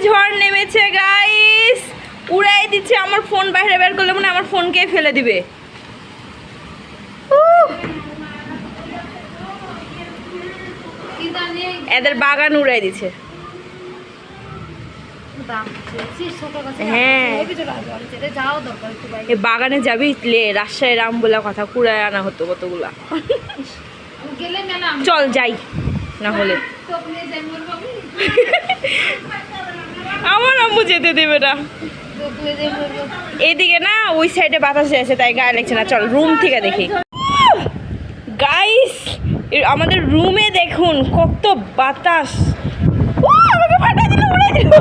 ঝড় নেমেছে গাইস, উড়াই দিচ্ছে। আমার ফোন বাইরে বের করলে মনে আমার ফোনকে ফেলে দিবে। এদের বাগান উড়াই দিচ্ছে। হ্যাঁ, বাগানে যাবি লে, রাজশাহী রাম বলে কথা, কুড়ায় আনা হতো কতগুলা। চল যাই না হলে। আমার আম্মু যেতে দেবে না। এইদিকে না ওই সাইডে বাতাস আছে, তাই গায়ে লাগছে না। চল রুম থেকে দেখি। গাইস আমাদের রুমে দেখুন কত বাতাস। আমাকে ফাটাই দিল, উড়াই দিল,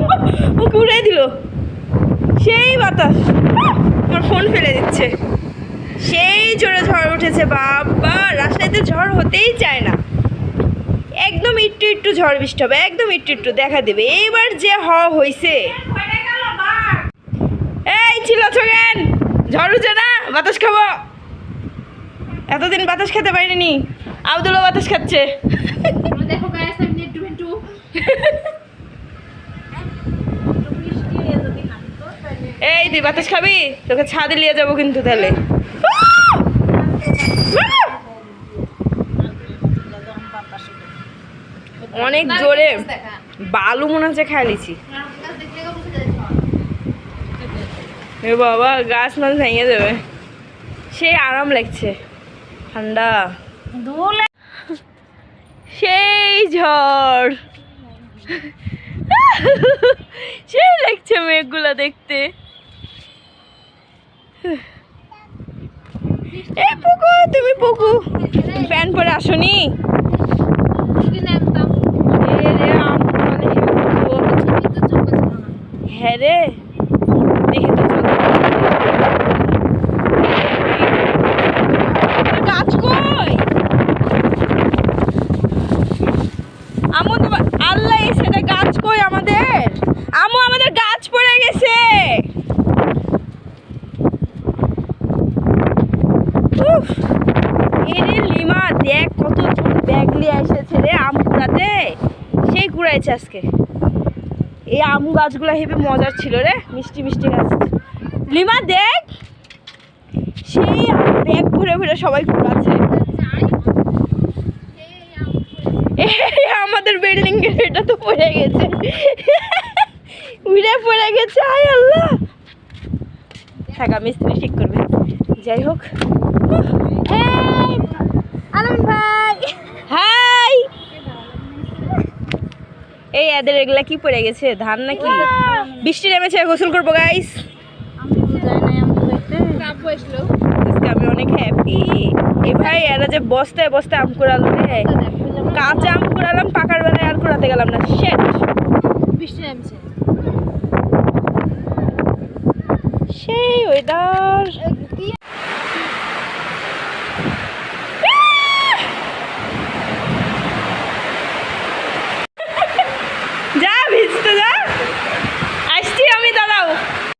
ওকে উড়াই দিল। সেই বাতাস, আমার ফোন ফেলে দিচ্ছে। সেই জোরে ঝড় উঠেছে বাবা। রাজশাহীতে ঝড় হতেই চায় না। একদম একটু একটু ঝড় বৃষ্টি হবে, একদম একটু একটু দেখা দেবে। এইবার যে হওয়া হয়েছে, এই ছিল ছোগেন, ঝড় উঠছে না, বাতাস খাবো। এতদিন বাতাস খেতে পারিনি, আব্দুল্লাহ বাতাস খাচ্ছে। দেখো গাইস, আমি একটু একটু এই তুই বাতাস খাবি, তোকে ছাদে নিয়ে যাবো কিন্তু তাহলে। অনেক জোরে বালু মনে হচ্ছে খাইলিছি। এ বাবা, গাছ মাছ ভেঙে দেবে। সেই আরাম লাগছে, ঠান্ডা। সেই ঝড়, সেই লাগছে মেঘগুলা দেখতে। এ পুকু, তুমি পুকু প্যান্ট পরে আসনি? হ্যাঁ রে, দেখি তো গাছ কই? আমু তোমার আল্লাহ, এসে গাছ কই আমাদের? আমু আমাদের গাছ পড়ে গেছে। এরে লিমা দেখ কত ব্যাগ নিয়ে এসেছে রে আম কুড়াতে। সেই কুড়াইছে আজকে। এই আমু গাছগুলো হেবি মজার ছিল রে, মিষ্টি মিষ্টি গাছ। লিমা দেখ, সেই ব্যাগ ভরে ভরে সবাই কুড়াচ্ছে। আমাদের বিল্ডিং এর এটা তো পড়ে গেছে, উড়ে পড়ে গেছে। হায় আল্লাহ, থাকা মিস্ত্রি ঠিক করবে। যাই হোক, আলম ভাই হাই। এই এদের এগুলা কি পড়ে গেছে, ধান নাকি? বৃষ্টি নেমেছে, গোসল করবো গাইস। আজকে আমি অনেক হ্যাপি। এ ভাই, এরা যে বস্তায় বস্তায় আম কুড়ালো রে। কাঁচা আম কুড়ালাম, পাকার বেলায় আর কুড়াতে গেলাম না। শেট, বৃষ্টি নামছে। সেই ওয়েদার। কি